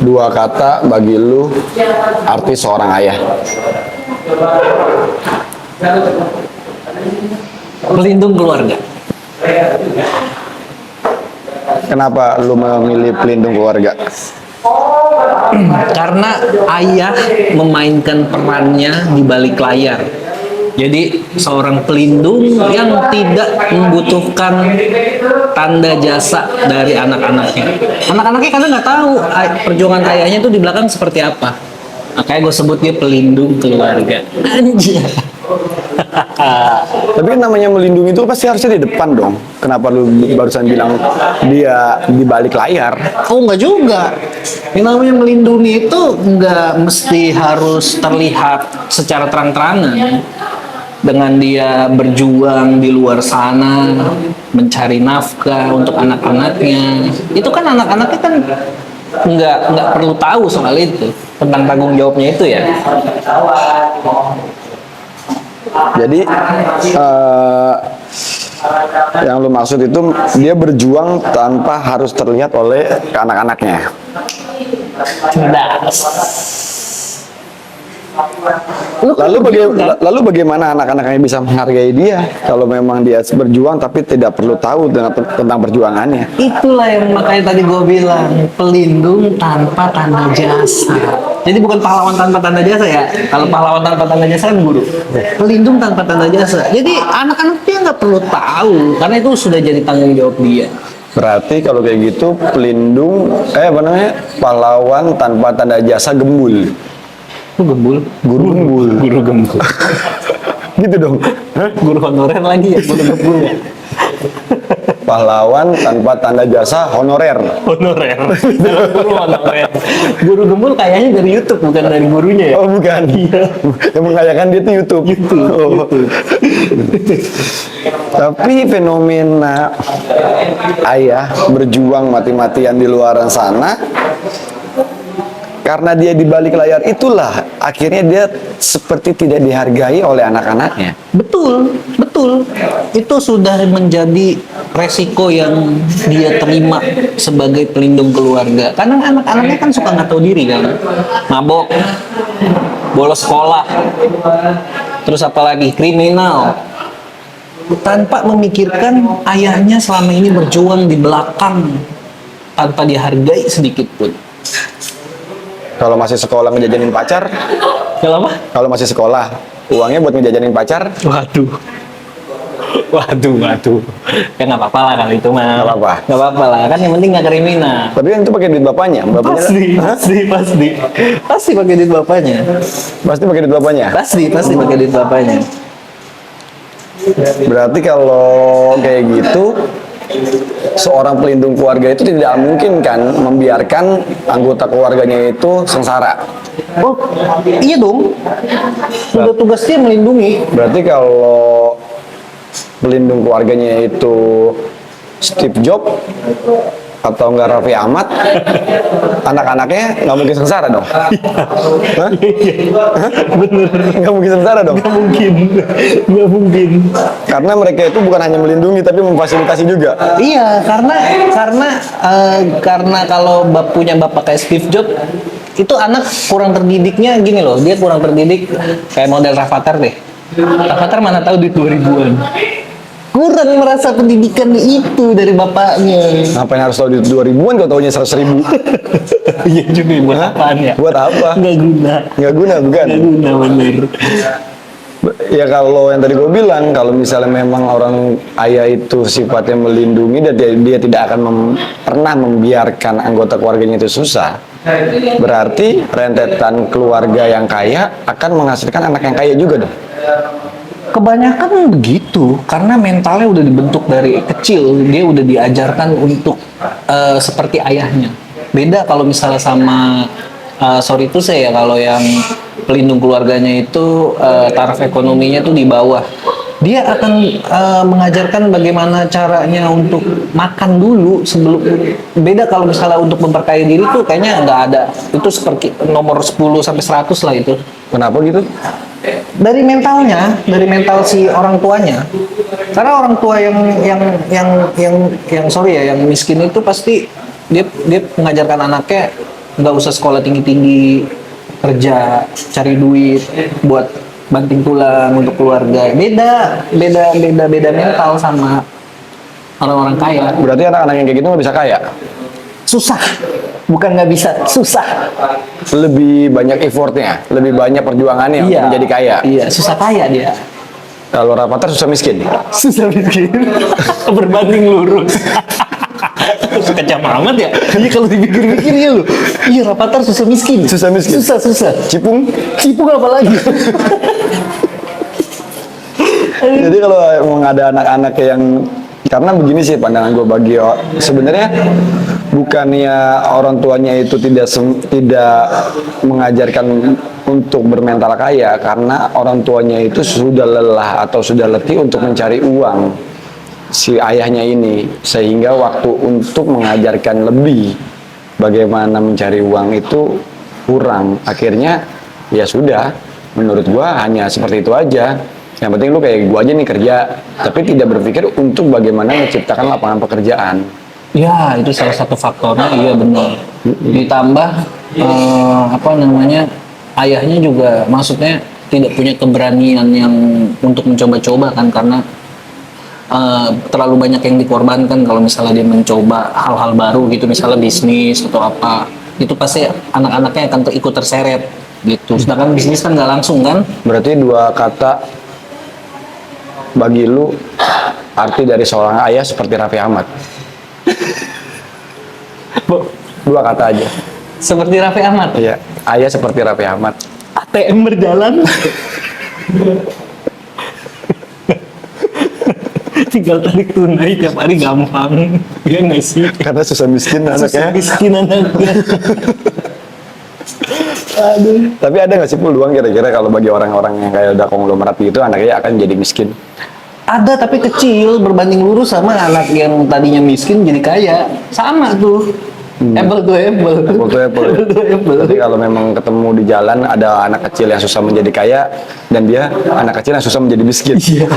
Dua kata bagi lu arti seorang ayah. Pelindung keluarga. Kenapa lu memilih pelindung keluarga? Karena ayah memainkan perannya di balik layar. Jadi seorang pelindung yang tidak membutuhkan tanda jasa dari anak-anaknya. Anak-anaknya kadang nggak tahu perjuangan ayahnya itu di belakang seperti apa. Makanya gue sebut dia pelindung keluarga. Anjir. Tapi kan namanya melindungi itu pasti harusnya di depan dong. Kenapa lu barusan bilang dia di balik layar? Oh enggak juga. Yang namanya melindungi itu enggak mesti harus terlihat secara terang-terangan. Dengan dia berjuang di luar sana, mencari nafkah untuk anak-anaknya. Itu kan anak-anaknya kan nggak perlu tahu soal itu, tentang tanggung jawabnya itu ya. Jadi yang lu maksud itu dia berjuang tanpa harus terlihat oleh anak-anaknya. Cerdas. Lalu bagaimana anak-anaknya bisa menghargai dia kalau memang dia berjuang tapi tidak perlu tahu tentang perjuangannya? Itulah yang makanya tadi gue bilang, pelindung tanpa tanda jasa. Jadi bukan pahlawan tanpa tanda jasa ya. Kalau pahlawan tanpa tanda jasa kan guru. Pelindung tanpa tanda jasa. Jadi anak-anak dia nggak perlu tahu karena itu sudah jadi tanggung jawab dia. Berarti kalau kayak gitu pelindung pahlawan tanpa tanda jasa gembul. Lu gembul? Guru gembul. Guru gembul. Gitu dong. Guru honorer lagi ya, guru gembul ya. Pahlawan tanpa tanda jasa honorer. Honorer. Guru honorer. Guru gembul kayaknya dari YouTube bukan dari gurunya ya. Oh bukan. Iya. Yang mengayakan dia itu YouTube. YouTube. Oh. Tapi fenomena ayah berjuang mati-matian di luar sana, karena dia di balik layar itulah akhirnya dia seperti tidak dihargai oleh anak-anaknya. Betul, betul. Itu sudah menjadi resiko yang dia terima sebagai pelindung keluarga. Karena anak-anaknya kan suka nggak tahu diri kan, mabok, bolos sekolah, terus apalagi kriminal, tanpa memikirkan ayahnya selama ini berjuang di belakang tanpa dihargai sedikit pun. Kalau masih sekolah ngejajanin pacar, Kalau apa? kalau masih sekolah uangnya buat ngejajanin pacar, Waduh. Waduh. Ya nggak apa-apa lah kalau itu mah. Nggak apa-apa. Nggak apa-apa lah. Kan yang penting nggak kriminal. tapi kan itu pakai duit bapaknya. Hah? Pasti pakai duit bapaknya. Pasti pakai duit bapaknya. Pasti pakai duit bapaknya. Berarti kalau kayak gitu, seorang pelindung keluarga itu tidak mungkin kan membiarkan anggota keluarganya itu sengsara. Oh, iya dong. Sudah tugasnya melindungi. Berarti kalau pelindung keluarganya itu Steve Jobs atau enggak Raffi Ahmad, anak-anaknya nggak mungkin sengsara dong. Hah? Bener. Nggak mungkin sengsara dong. Nggak mungkin. Karena mereka itu bukan hanya melindungi tapi memfasilitasi juga. Iya, karena kalau punya bapak kayak Steve Jobs, itu anak kurang terdidiknya gini loh, dia kurang terdidik kayak model Rafathar deh. Rafathar mana tahu duit 2000-an. Kurang merasa pendidikan itu dari bapaknya. Ngapain harus tahu di 2000-an kalau taunya 100.000? Iya juga, buat apaan ya? Buat apa? Nggak guna. Nggak guna bukan? Nggak guna, bener. Ya kalau yang tadi gue bilang, kalau misalnya memang orang ayah itu sifatnya melindungi dan dia tidak akan pernah membiarkan anggota keluarganya itu susah, berarti rentetan keluarga yang kaya akan menghasilkan anak yang kaya juga dong. Kebanyakan begitu, karena mentalnya udah dibentuk dari kecil, dia udah diajarkan untuk seperti ayahnya. Beda kalau misalnya sama, sorry itu saya ya, kalau yang pelindung keluarganya itu taraf ekonominya tuh di bawah. Dia akan mengajarkan bagaimana caranya untuk makan dulu sebelum. Beda kalau misalnya untuk memperkaya diri tuh kayaknya nggak ada. Itu seperti nomor 10 sampai 100 lah itu. Kenapa gitu? Dari mentalnya, dari mental si orang tuanya. Karena orang tua yang sorry ya, yang miskin itu pasti dia mengajarkan anaknya nggak usah sekolah tinggi-tinggi, kerja, cari duit buat banting tulang untuk keluarga. Beda mental sama orang-orang kaya. Berarti anak-anak yang kayak gitu nggak bisa kaya. Susah, bukan nggak bisa, susah. Lebih banyak effortnya, lebih banyak perjuangannya untuk menjadi kaya. Iya, susah kaya dia. Kalau Rafathar susah miskin. Susah miskin. Berbanding lurus. Kejam amat ya. Iya kalau dipikir-pikir ya lu. Iya Rapatar susah miskin. Susah miskin. Susah. Cipung. Cipung apa lagi? Jadi kalau emang ada anak-anak yang, karena begini sih pandangan gue bagi sebenarnya bukannya orang tuanya itu tidak mengajarkan untuk bermental kaya, karena orang tuanya itu sudah lelah atau sudah letih untuk mencari uang si ayahnya ini, sehingga waktu untuk mengajarkan lebih bagaimana mencari uang itu kurang. Akhirnya ya sudah, menurut gua hanya seperti itu aja. Yang penting lu kayak gua aja nih kerja, tapi tidak berpikir untuk bagaimana menciptakan lapangan pekerjaan. Ya itu salah satu faktornya, iya benar. Ditambah apa namanya, ayahnya juga maksudnya tidak punya keberanian yang untuk mencoba-coba kan, karena terlalu banyak yang dikorbankan kalau misalnya dia mencoba hal-hal baru gitu, misalnya bisnis atau apa, itu pasti anak-anaknya akan ikut terseret gitu. Sedangkan bisnis kan nggak langsung kan. Berarti dua kata bagi lu arti dari seorang ayah seperti Raffi Ahmad. Dua kata aja. Seperti Raffi Ahmad. Iya, ayah seperti Raffi Ahmad. ATM berjalan. Tinggal tarik tunai tiap hari gampang. Iya nggak sih? Karena susah miskin Susah anaknya. miskin anaknya. Aduh. Tapi ada nggak sih peluang kira-kira kalau bagi orang-orang yang kayak udah konglomerat gitu, anaknya akan jadi miskin? Ada tapi kecil berbanding lurus sama anak yang tadinya miskin jadi kaya. Sama tuh. Apple to apple. Apple to apple. Apple to apple. Jadi kalau memang ketemu di jalan ada anak kecil yang susah menjadi kaya dan dia anak kecil yang susah menjadi miskin. Iya.